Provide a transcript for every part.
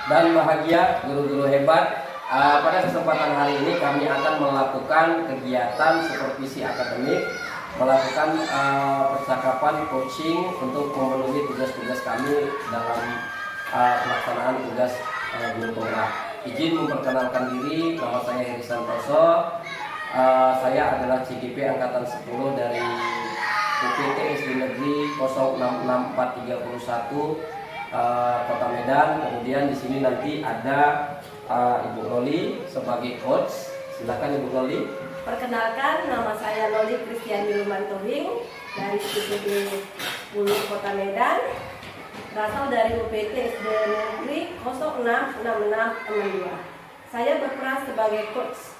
Dan bahagia guru-guru hebat, pada kesempatan hari ini kami akan melakukan kegiatan supervisi akademik, melakukan percakapan coaching untuk memenuhi tugas-tugas kami dalam pelaksanaan tugas guru penggerak. Izin memperkenalkan diri, nama saya Heri Santoso. Saya adalah CGP Angkatan 10 dari UPT SD Negeri 066431 Kota Medan. Kemudian di sini nanti ada Ibu Loli sebagai coach. Silakan Ibu Loli. Perkenalkan, nama saya Loli Kristiani Lumantowing dari UPT 10 Kota Medan, berasal dari UPT SD Negeri 066662. Saya berperan sebagai coach.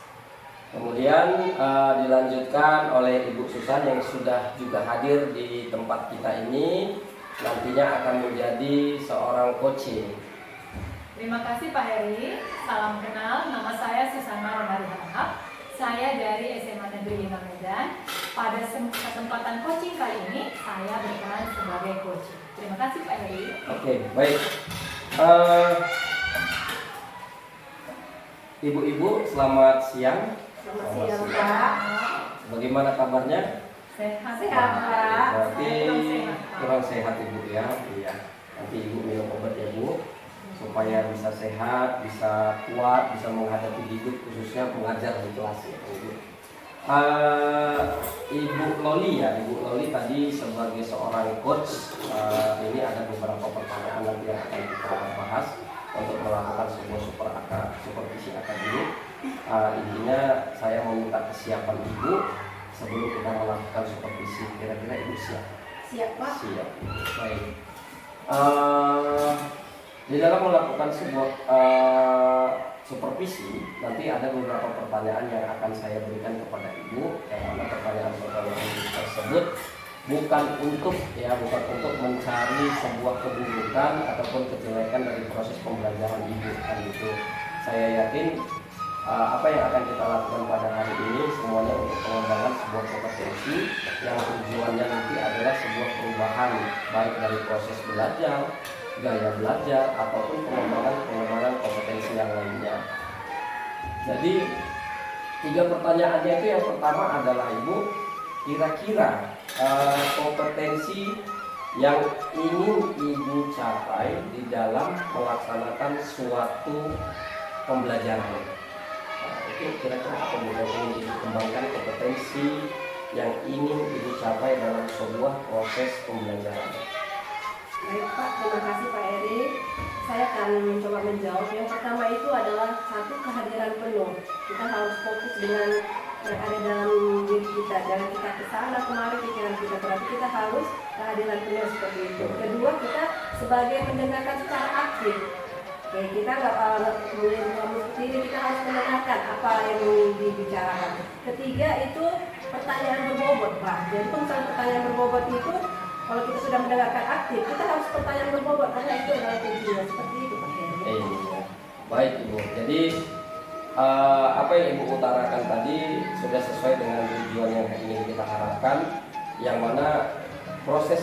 Kemudian dilanjutkan oleh Ibu Susan yang sudah juga hadir di tempat kita ini, nantinya akan menjadi seorang coaching. Terima kasih Pak Heri. Salam kenal, nama saya Susana Ronari Harahap. Saya dari SMA Negeri 5 Medan. Pada kesempatan coaching kali ini, saya berperan sebagai coach. Terima kasih Pak Heri. Oke, baik. Ibu-ibu, selamat siang. Selamat siang, Pak. Bagaimana kabarnya? Sehat, Sehat, Pak. Berarti Sehat. kurang sehat Ibu ya. Iya. Nanti Ibu minum obat ya Bu, supaya bisa sehat, bisa kuat, bisa menghadapi hidup, khususnya mengajar di kelas ya Ibu. Ibu Loli ya, Ibu Loli tadi sebagai seorang coach, ini ada beberapa pertanyaan nanti yang akan kita bahas untuk melakukan sebuah supervisi akademik. Intinya saya meminta kesiapan Ibu sebelum kita melakukan supervisi. Kira-kira Ibu siap? Siap, Pak. Siap. Baik. Di dalam melakukan sebuah supervisi, nanti ada beberapa pertanyaan yang akan saya berikan kepada Ibu. Yang mana pertanyaan-pertanyaan tersebut bukan untuk mencari sebuah keburukan ataupun kejelekan dari proses pembelajaran Ibu, kan gitu. Saya yakin apa yang akan kita lakukan pada hari ini semuanya untuk pengembangan sebuah kompetensi yang tujuannya nanti adalah sebuah perubahan baik dari proses belajar, gaya belajar, ataupun pengembangan kompetensi yang lainnya. Jadi 3 pertanyaannya itu, yang pertama adalah Ibu, kira-kira kompetensi yang ingin Ibu capai di dalam melaksanakan suatu pembelajaran. Itu kira-kira apa Bu yang ingin dikembangkan, kompetensi yang ingin Ibu capai dalam sebuah proses pembelajaran? Baik Pak, terima kasih Pak Eri. Saya akan mencoba menjawab. Yang pertama itu adalah satu, kehadiran penuh. Kita harus fokus dengan yang ada dalam diri kita. Jangan kita kesana kemari pikiran kita, berarti kita harus kehadiran penuh seperti itu. Kedua, kita sebagai mendengarkan secara aktif. Oke, kita nggak menjadi kamu sendiri, kita harus mendengarkan apa yang dibicarakan. Ketiga itu pertanyaan berbobot, Pak. Jadi misalnya pertanyaan berbobot itu, kalau kita sudah mendengarkan aktif, kita harus pertanyaan berbobot karena itu adalah tujuan seperti itu, Pak Heri. Baik Ibu. Jadi apa yang Ibu utarakan tadi sudah sesuai dengan tujuan yang ingin kita harapkan, yang mana proses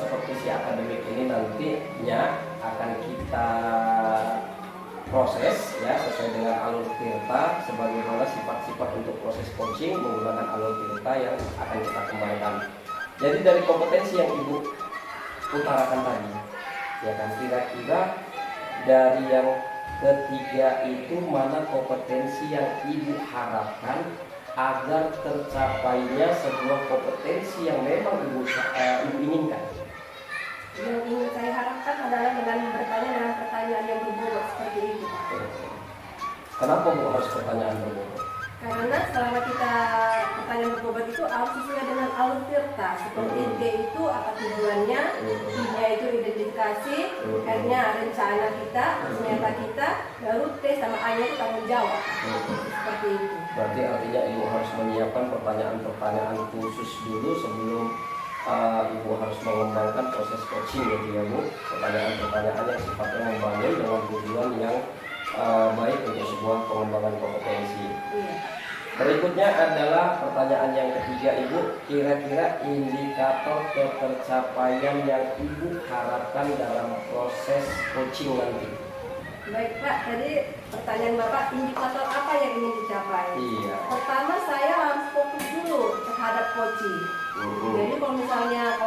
supervisi akademik ini nantinya akan kita proses ya sesuai dengan alur tirta, sebagaimana sifat-sifat untuk proses coaching menggunakan alur tirta yang akan kita kembangkan. Jadi dari kompetensi yang Ibu utarakan tadi, ya kan, kira-kira dari yang ketiga itu mana kompetensi yang Ibu harapkan agar tercapainya sebuah kompetensi yang memang Ibu inginkan? Yang ingin saya harapkan adalah dengan bertanya dengan pertanyaan yang berbobot seperti itu, Pak. Kenapa Bu harus pertanyaan berbobot? Karena selama kita pertanyaan berbobot itu harus sesuai dengan alur tirta. Seperti D itu apa tujuannya, I-nya itu identifikasi, R-nya rencana kita, nyata kita, baru T sama A-nya itu tanggung jawab. Seperti itu. Berarti artinya Ibu harus menyiapkan pertanyaan-pertanyaan khusus dulu sebelum Ibu harus mengembangkan proses coaching gitu ya Bu. Pertanyaan-pertanyaan yang sifatnya membangun dengan tujuan yang baik untuk sebuah pengembangan kompetensi. Iya. Berikutnya adalah pertanyaan yang ketiga Ibu. Kira-kira indikator ketercapaian yang Ibu harapkan dalam proses coaching nanti? Baik Pak, tadi pertanyaan Bapak, indikator apa yang ingin dicapai? Iya. Pertama, saya harus fokus dulu terhadap coaching. Jadi kalau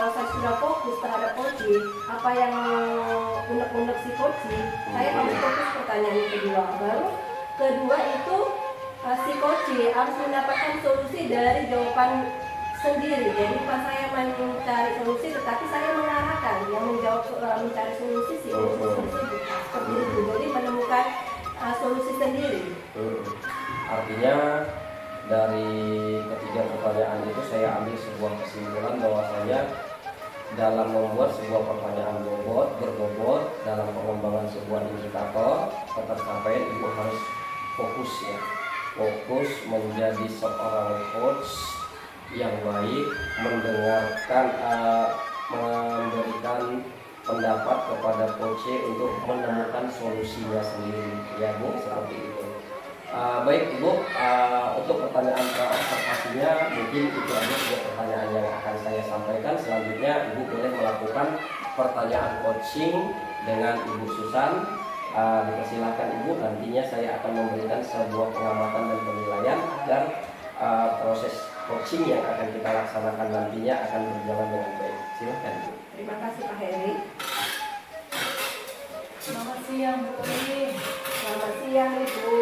saya sudah fokus terhadap coaching, apa yang unek-unek si coaching, saya harus fokus pertanyaan yang kedua. Baru kedua itu si coaching harus mendapatkan solusi dari jawaban sendiri. Jadi pas saya mencari solusi, tetapi saya mengarahkan yang menjawab mencari solusi si coaching tersebut. Seperti itu. Jadi menemukan solusi sendiri. Artinya dari ketiga pertanyaan itu saya ambil sebuah kesimpulan bahwasanya dalam membuat sebuah pertanyaan berbobot dalam pengembangan sebuah indikator ketercapaian Ibu harus fokus ya, fokus menjadi seorang coach yang baik, mendengarkan, memberikan pendapat kepada coach untuk menemukan solusinya sendiri ya Bu, seperti itu. Baik Ibu, untuk pertanyaan observasinya mungkin itu aja pertanyaan yang akan saya sampaikan. Selanjutnya Ibu boleh melakukan pertanyaan coaching dengan Ibu Susan. Dipersilahkan Ibu, nantinya saya akan memberikan sebuah pengamatan dan penilaian agar proses coaching yang akan kita laksanakan nantinya akan berjalan dengan baik. Silakan Ibu. Terima kasih Pak Heri. Selamat siang Bu Oli. Selamat siang Ibu.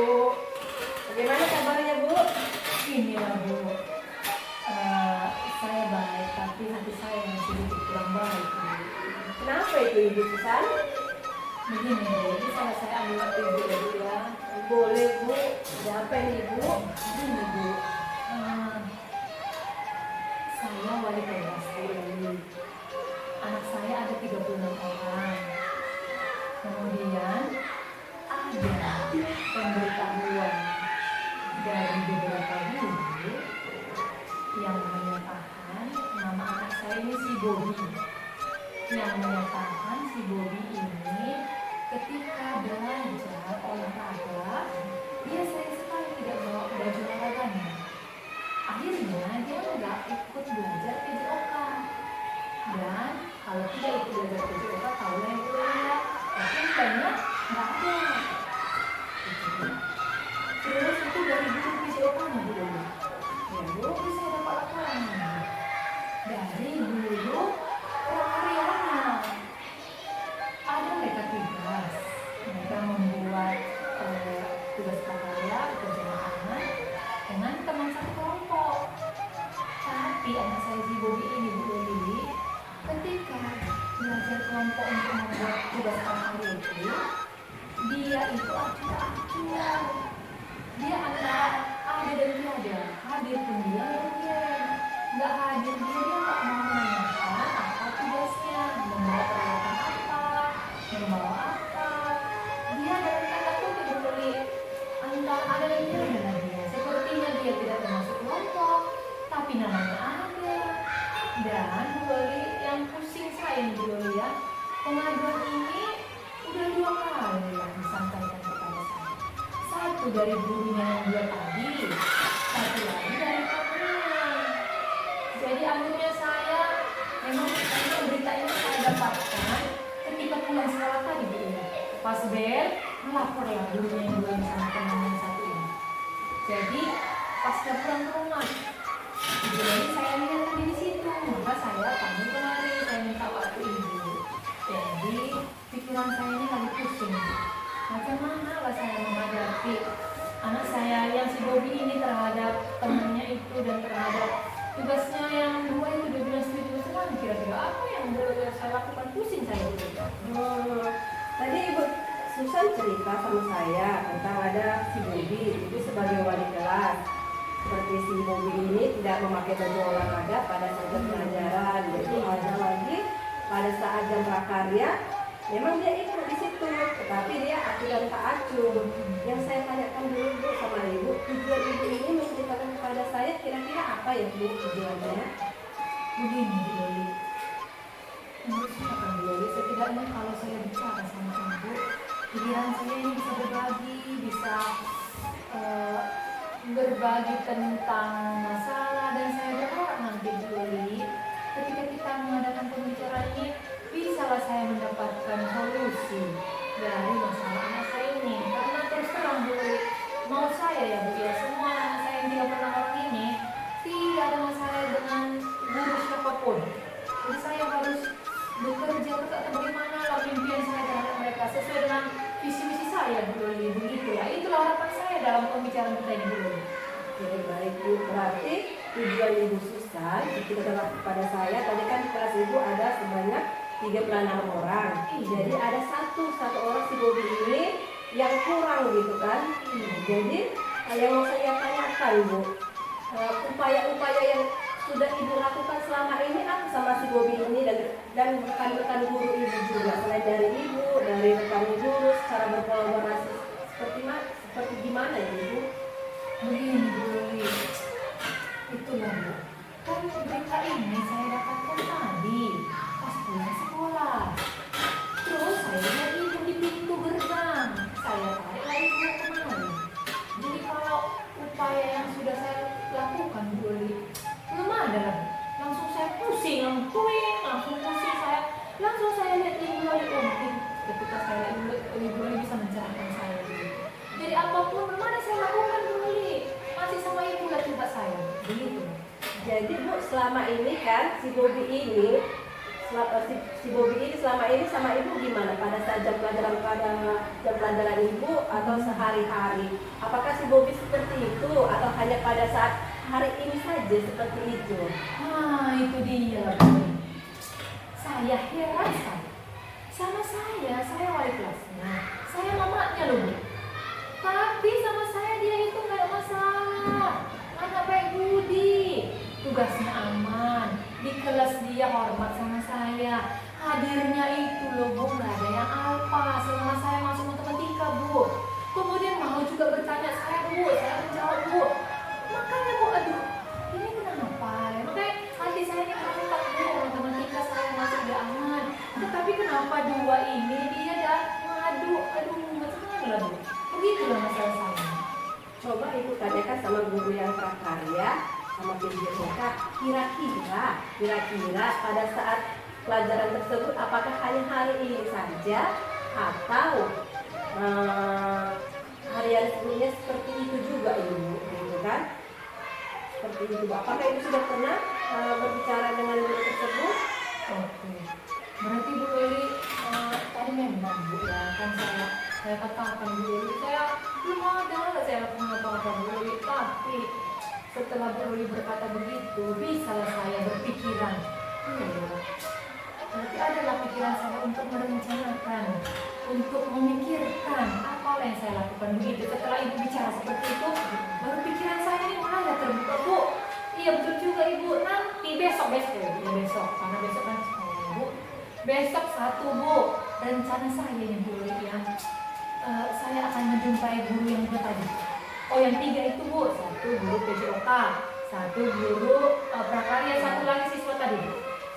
Bagaimana kabarnya Bu? Inilah Bu, saya baik tapi hati saya masih sedikit kurang baik Bu. Kenapa itu Ibu Susan? Begini Bu, bisa saya ambil waktu Ibu ya Bu ya? Boleh Bu. Ada apa ini Ibu? Begini Bu, saya wali kelas Bu Oli. Anak saya ada 36 orang. Kemudian ada pemberitahuan dari beberapa guru yang menyatakan nama anak saya ini si Bobby, yang menyatakan si Bobby ini ketika belajar olahraga dia sering sekali tidak bawa baju olahraganya. Akhirnya dia nggak ikut belajar PJOK, dan kalau tidak ikut belajar PJOK tahulah yang kuliah tapi banyak nggak ada. Terus itu dari guru PJOK-nya Bu Oli. Ya Bu, bisa dapat laporan dari guru prakarya. Ada mereka tugas, mereka membuat tugas prakarya pekerjaan anak dengan teman satu kelompok. Tapi anak saya si Bobby ini Bu Oli, ketika belajar kelompok untuk membuat tugas prakarya itu, dia itu acuh-acuh. Dia antara ada dan tiada, hadir pun dia nggak hadir dia nggak mau menanyakan apa tugasnya, membawa peralatan apa, membawa apa. Dia dari kata kutip beli antara ada dan tiada dia. Sepertinya dia tidak termasuk kelompok, tapi namanya ada. Dan beli yang pusing saya nih beli ya, pengaduan ini udah 2 kali yang disampaikan kepada saya. Satu dari gurunya yang dia tadi, satu lagi dari kamunya. Jadi akhirnya saya memang berita ini saya dapatkan ketika pulang sekolah tadi Bu. Pas bel melaporlah gurunya yang dua sama teman yang satu ini. Jadi pas pulang ke rumah, jadi saya lihat tadi di situ, maka saya panggil kemari, saya minta waktu Ibu. Jadi pikiran saya ini lagi pusing. Macam mana lah saya menghadapi anak saya yang si Bobby ini terhadap temannya itu dan terhadap tugasnya yang dua itu dia bilang setuju semua. Kira-kira apa yang boleh saya lakukan, pusing saya itu. Tadi Ibu Susan cerita sama saya tentang ada si Bobby itu sebagai wali kelas. seperti si Bobby ini tidak memakai baju olahraga pada saat jam pelajaran, jadi ada lagi pada saat jam prakarya memang dia ikut di situ, tetapi dia acu dan tak acu. Yang saya tanyakan dulu Bu sama Ibu, tujuan Ibu ini menceritakan kepada saya kira-kira apa ya Bu tujuannya? Begini Bu Loli, menurut saya kan Bu Loli, setidaknya kalau saya bicara sama Ibu, pikiran saya ini bisa berbagi, bisa berbagi tentang masalah, dan saya berharap nanti Bu Loli, ketika kita mengadakan pembicaraan ini, bisalah saya mendapatkan solusi dari masalah anak saya ini. Karena terus terang Bu Loli, mau saya ya Bu ya, semua anak saya yang 36 orang ini tidak ada masalah dengan guru siapapun. Jadi saya harus bekerja atau bagaimana lah impian saya terhadap mereka sesuai dengan visi misi saya Bu Loli, begitu ya. Itulah harapan saya dalam pembicaraan kita ini Bu Loli. Jadi baik Bu, berarti tujuan Ibu Susan dikira kepada saya tadi kan di kelas Ibu ada sebanyak 36 orang. Jadi ada satu orang si Bobby ini yang kurang gitu kan. Jadi yang mau saya tanyakan Bu, upaya-upaya yang sudah Ibu lakukan selama ini apa sama si Bobby ini dan rekan-rekan guru Ibu juga, selain dari Ibu, dari rekan guru secara berkolaborasi seperti gimana ya Ibu? Begini Bu Loli, itulah Bu, kan berita ini saya dapatkan tadi pas pulang sekolah. Terus saya lihat Ibu di pintu gerbang, saya tarik Ibu kemari. Jadi kalau upaya yang sudah saya lakukan Bu Loli, belum ada lah. Langsung saya pusing, langsung pusing saya. Langsung saya lihat Ibu Loli, ketika saya lihat Ibu Loli bisa mencerahkan saya. Jadi apapun belum ada saya lakukan Bu Loli, masih sama Ibu lah coba saya, begitu. Jadi Bu, selama ini kan si Bobby ini selama ini sama Ibu gimana pada saat jam pelajaran Ibu atau sehari-hari? Apakah si Bobby seperti itu atau hanya pada saat hari ini saja seperti itu? Nah itu dia lah Bu. Saya heran sekali. Sama saya wali kelasnya, saya mamanya loh Bu. Tapi sama saya dia itu nggak ada masalah, anak baik budi, tugasnya aman, di kelas dia hormat sama saya, hadirnya itu loh Bu, nggak ada yang alpa selama saya masuk matematika Bu. Kemudian mau juga bertanya saya Bu, saya menjawab Bu. Makanya Bu, aduh ini kenapa ya? Makanya hati saya ini mantap Bu, matematika saya masuk dia aman. Tetapi kenapa dua ini dia dah aduh macam mana lah Bu? Begitulah masalah saya. Coba Ibu tanyakan sama guru yang prakarya sama PJOK, kira-kira pada saat pelajaran tersebut apakah hanya hari ini saja atau hari-hari sebelumnya seperti itu juga Ibu, gitu kan? Seperti itu. Apakah Ibu sudah pernah berbicara dengan guru tersebut? Oke. Berarti Bu Loli tadi memang Bu ya kan saya katakan Bu Loli, saya belum ada saya lakukan apa-apa Bu Loli, tapi setelah Bu Loli berkata begitu, bisalah saya berpikiran, berarti adalah pikiran saya untuk merencanakan, untuk memikirkan apa yang saya lakukan begitu. Setelah Ibu bicara seperti itu, baru pikiran saya ini mulai terbuka Bu. Iya betul juga Ibu, nanti besok karena besok kan sekolah Bu. Besok 1 Bu, rencana saya ini Bu ya, saya akan menjumpai guru yang 2 tadi. Oh yang 3 itu Bu, 1 guru PJOK, 1 guru prakarya, 1 lagi siswa tadi.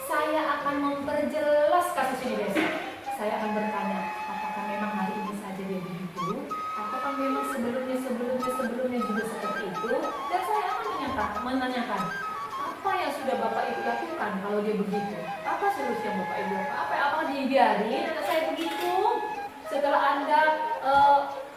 Saya akan memperjelas kasus ini besok. Saya akan bertanya, apakah memang hari ini saja dia begitu? Apakah memang sebelumnya juga seperti itu? Dan saya akan menanyakan, apa yang sudah Bapak Ibu lakukan kalau dia begitu? Apa solusi yang Bapak Ibu lakukan? Apa dibiarin anak saya begitu? Setelah Anda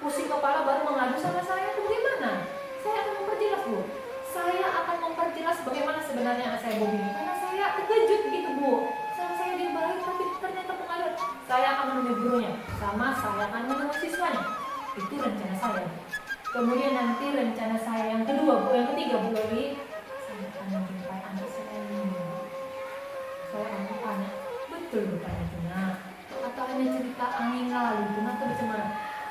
pusing kepala baru mengadu sama saya, itu bagaimana? Saya akan memperjelas Bu. Saya akan memperjelas bagaimana sebenarnya anak saya Bobby ini. Karena saya terkejut gitu Bu. Sama saya dia baik tapi ternyata pengaduan. Saya akan menemui gurunya, sama saya akan menemui siswanya. Itu rencana saya. Kemudian nanti rencana saya yang kedua Bu, yang ketiga Bu Loli, saya akan menjumpai anak saya ini. Saya akan tanya, betul bukan itu nak? Atau hanya cerita angin lalu itu atau bagaimana?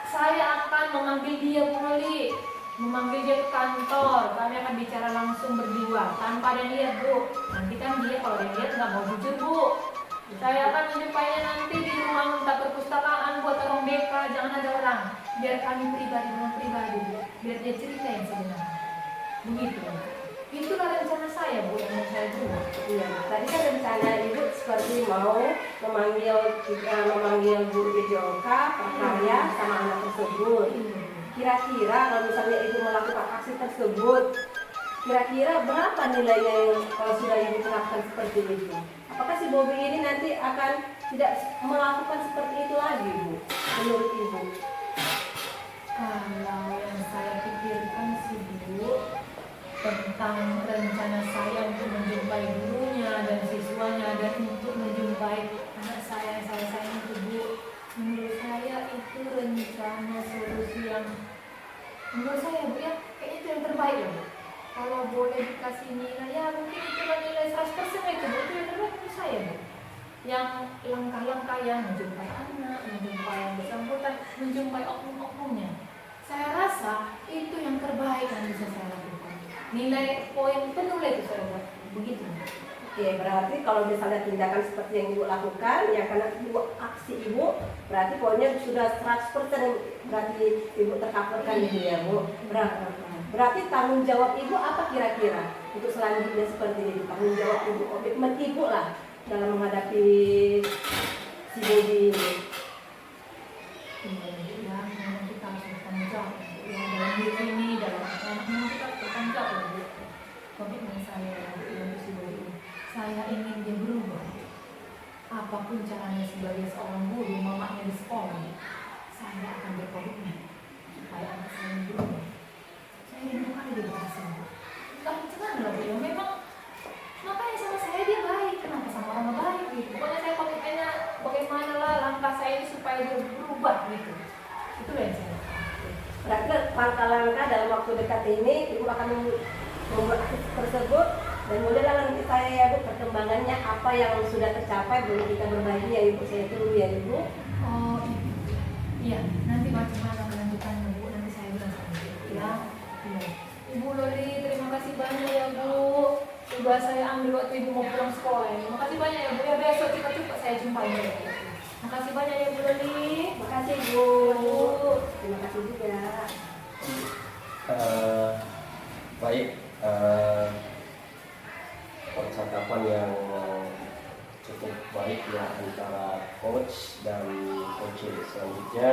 Saya akan memanggil dia Bu Loli. memanggil dia ke kantor. Kami akan bicara langsung berdua tanpa ada lihat, Bu. Nanti kan dia kalau dia lihat nggak mau jujur, Bu. Saya akan menjumpainya nanti di ruang perpustakaan buat orang BK, jangan ada orang. Biar kami pribadi dengan pribadi, Bu. Biar dia cerita yang sebenarnya. Begitu. Itulah rencana saya, Bu, yang mau saya buat. Iya, tadi kan rencana ibu seperti mau memanggil guru PJOK, prakarya sama anak tersebut. Kira-kira kalau misalnya ibu melakukan aksi tersebut, kira-kira berapa nilainya kalau sudah ibu melakukan seperti itu? Apakah si Bobby ini nanti akan tidak melakukan seperti itu lagi, Bu? Menurut ibu? Kalau yang saya pikirkan sih, Bu, tentang rencana saya untuk menjumpai gurunya dan siswanya dan untuk menjumpai anak saya yang saya sayang itu, Bu, menurut saya itu rencana solusi yang menurut saya, Bu, ya kayaknya itu yang terbaik ya, Bu. Kalau boleh dikasih nilai, ya mungkin itu kan nilai 100% itu, Bu, itu yang terbaik menurut saya, Bu. Yang langkah-langkah yang menjumpai anak, menjumpai yang bersangkutan, menjumpai oknum-oknumnya, saya rasa itu yang terbaik yang bisa saya lakukan. Nilai poin penuh itu saya buat begitu. Oke, berarti kalau misalnya tindakan seperti yang ibu lakukan, ya karena ibu aksi ibu, berarti poinnya sudah 100% berarti ibu tercoverkan gitu ya, Bu. Berarti tanggung jawab ibu apa kira-kira untuk selanjutnya seperti itu? Tanggung jawab ibu, komitmen ibu lah dalam menghadapi si Bobby ini. Ya, memang kita harus bertanggung jawab. Ya, dalam hidup ini, dalam anak memang kita harus bertanggung jawab. Ya, Bu. Komitmen saya untuk si Boy ini, saya ingin dia berubah. Apapun caranya sebagai seorang guru, mamanya di sekolah, saya akan berkomitmen supaya anak saya berubah. Saya ingin bukan dia berhasil. Enggak macam-macam lah, Bu. Ya, memang makanya sama saya dia baik, kenapa sama orang nggak baik gitu. Pokoknya saya komitmennya bagaimana lah langkah saya ini supaya dia berubah gitu. Itu yang saya lakukan. Berarti langkah-langkah dalam waktu dekat ini ibu akan membuat aksi tersebut dan mulailah nanti saya ya, Bu, perkembangannya apa yang sudah tercapai boleh kita berbagi ya, Ibu. Saya tunggu ya, Ibu. Oh iya, nanti bagaimana kelanjutannya, Bu, nanti saya bilang sama Ibu ya. Iya. Ibu Loli, terima kasih banyak ya, Bu. Sudah saya ambil waktu Ibu mau pulang sekolah ini. Terima kasih banyak ya, Bu. Ya besok cepat-cepat saya jumpai ya. Terima kasih banyak ya, Bu Loli. Makasih, Bu. Terima kasih juga. Baik, percakapan yang cukup baik ya antara coach dan coaching. Selanjutnya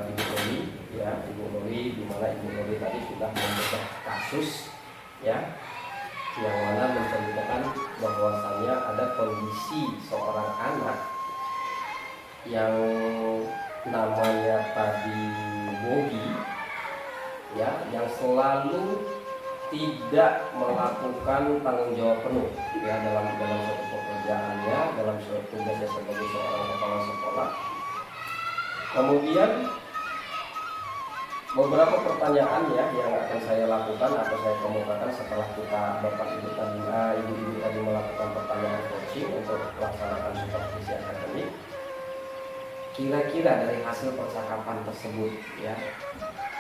Ibu Loli ya, Ibu Loli, di mana Ibu Loli tadi sudah membedah kasus ya, yang mana menceritakan bahwasannya ada kondisi seorang anak yang namanya tadi Bobby ya, yang selalu tidak melakukan tanggung jawab penuh ya dalam suatu pekerjaannya, dalam suatu tugasnya sebagai seorang kepala sekolah. Kemudian beberapa pertanyaan ya yang akan saya lakukan atau saya kemukakan setelah kita Bapak Ibu tadi Ibu-ibu tadi melakukan pertanyaan coaching untuk melaksanakan supervisi akademik. Kira-kira dari hasil percakapan tersebut ya,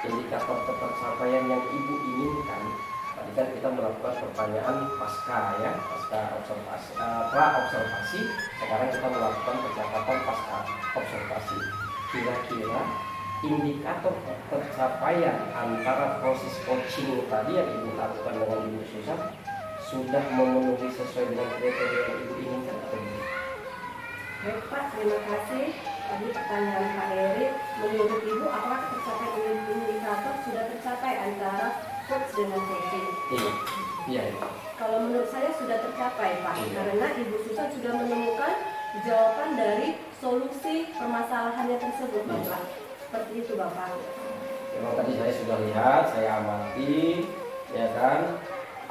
indikator ketercapaian yang Ibu inginkan. Tadi kan kita melakukan pertanyaan pasca ya, pasca observasi, pra observasi. Sekarang kita melakukan percakapan pasca observasi. Kira-kira indikator ketercapaian antara proses coaching tadi yang Ibu lakukan dengan Ibu Susan sudah memenuhi sesuai dengan kriteria yang Ibu inginkan atau tidak? Baik, Pak, terima kasih. Tadi pertanyaan Pak Heri, menurut Ibu apakah tercapai indikator sudah tercapai antara coach dengan coaching? Iya. Kalau menurut saya sudah tercapai, Pak, karena Ibu Susan sudah menemukan jawaban dari solusi permasalahannya tersebut, Bapak. Seperti itu, Bapak. Memang tadi saya sudah lihat, saya amati, ya kan,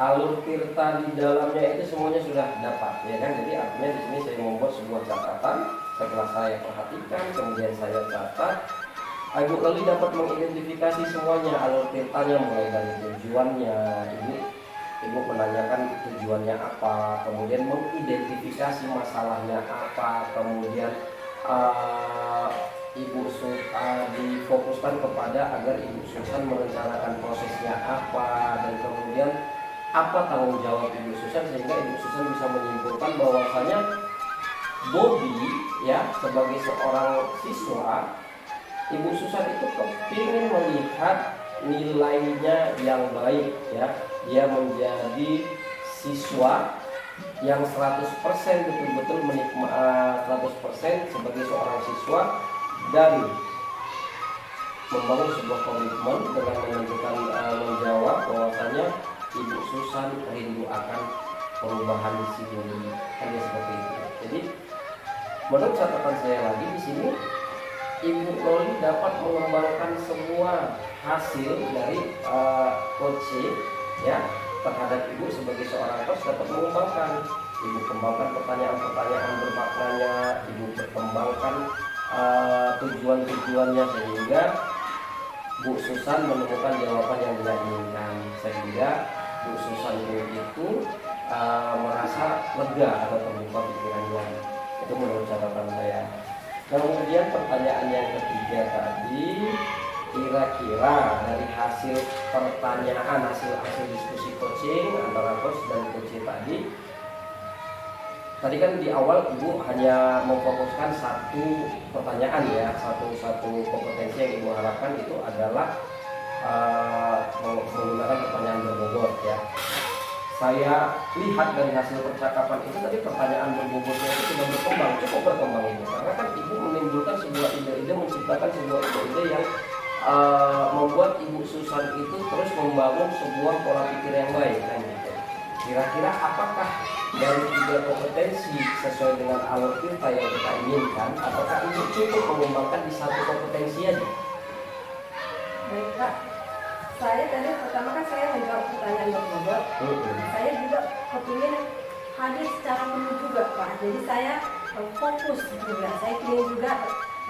alur tirta di dalamnya itu semuanya sudah dapat, ya kan. Jadi artinya di sini saya membuat sebuah catatan. Setelah saya perhatikan, kemudian saya catat, Ibu Loli dapat mengidentifikasi semuanya alur tirtanya, mulai dari tujuannya, Ibu menanyakan tujuannya apa, kemudian mengidentifikasi masalahnya apa, kemudian Ibu di difokuskan kepada agar Ibu Susan merencanakan prosesnya apa, dan kemudian apa tanggung jawab Ibu Susan, sehingga Ibu Susan bisa menyimpulkan bahwasanya Bobby ya sebagai seorang siswa, Ibu Susan itu kepingin melihat nilainya yang baik ya, dia menjadi siswa yang 100% betul-betul menikmati 100% sebagai seorang siswa dan membangun sebuah komitmen dengan menentukan menjawab bahwasanya Ibu Susan rindu akan perubahan si Bobby, hanya seperti itu. Jadi menurut catatan saya lagi di sini, Ibu Loli dapat mengembangkan semua hasil dari coaching ya terhadap Ibu sebagai seorang coach, dapat mengembangkan. Ibu kembangkan pertanyaan-pertanyaan bermaknanya, Ibu berkembangkan tujuan-tujuannya, sehingga Bu Susan menemukan jawaban yang dia inginkan, sehingga Bu Susan itu merasa lega atau terbuka pikirannya. Itu menurut catatan saya. Kemudian pertanyaan yang ketiga tadi, kira-kira dari hasil pertanyaan, hasil diskusi coaching antara coach dan coach tadi kan di awal Ibu hanya memfokuskan satu pertanyaan ya, satu kompetensi yang Ibu harapkan itu adalah menggunakan pertanyaan berbobot ya. Saya lihat dari hasil percakapan itu tadi pertanyaan berbobotnya itu sudah berkembang, cukup berkembang itu, karena kan Ibu menimbulkan sebuah ide-ide, menciptakan sebuah ide-ide yang membuat Ibu Susan itu terus membangun sebuah pola pikir yang baik kan gitu. Kira-kira apakah dari 3 kompetensi sesuai dengan alur kita yang kita inginkan, apakah Ibu cukup mengembangkan di 1 kompetensi aja? Baik Pak, saya tadi pertama kan saya menjawab pertanyaan berbobot. Saya juga kepingin hadir secara penuh juga Pak. Jadi saya fokus juga. Saya ingin juga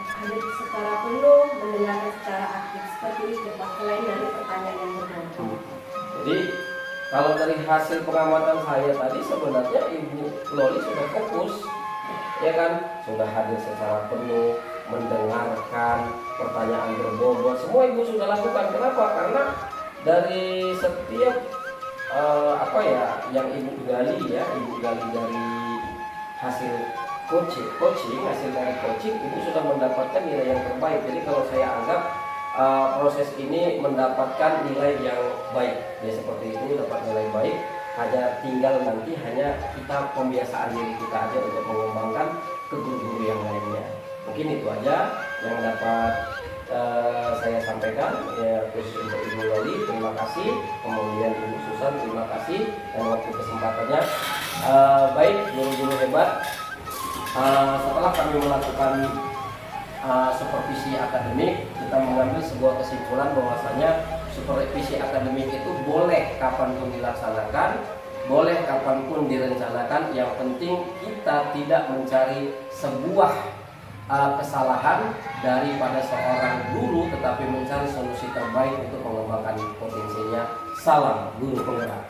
hadir secara penuh, mendengarkan secara aktif seperti itu Pak. Selain dari pertanyaan yang berbobot. Jadi kalau dari hasil pengamatan saya tadi, sebenarnya Ibu Loli sudah fokus, ya kan, sudah hadir secara penuh, mendengarkan pertanyaan berbobot, semua Ibu sudah lakukan. Kenapa? Karena dari setiap yang Ibu gali ya, Ibu gali dari hasil coaching, hasil dari coaching, Ibu sudah mendapatkan nilai yang terbaik. Jadi kalau saya anggap proses ini mendapatkan nilai yang baik ya, seperti itu, dapat nilai baik. Hanya tinggal nanti kita pembiasaan diri kita aja untuk mengembangkan ke guru-guru yang lainnya. Mungkin itu aja yang dapat saya sampaikan ya, khusus untuk Ibu Loli. Terima kasih, kemudian Ibu Susan terima kasih, dan waktu kesempatannya. Baik guru-guru hebat, setelah kami melakukan supervisi akademik, kita mengambil sebuah kesimpulan bahwasanya supervisi akademik itu boleh kapanpun dilaksanakan, boleh kapanpun direncanakan. Yang penting kita tidak mencari sebuah kesalahan daripada seorang guru, tetapi mencari solusi terbaik untuk mengembangkan potensinya. Salam guru penggerak.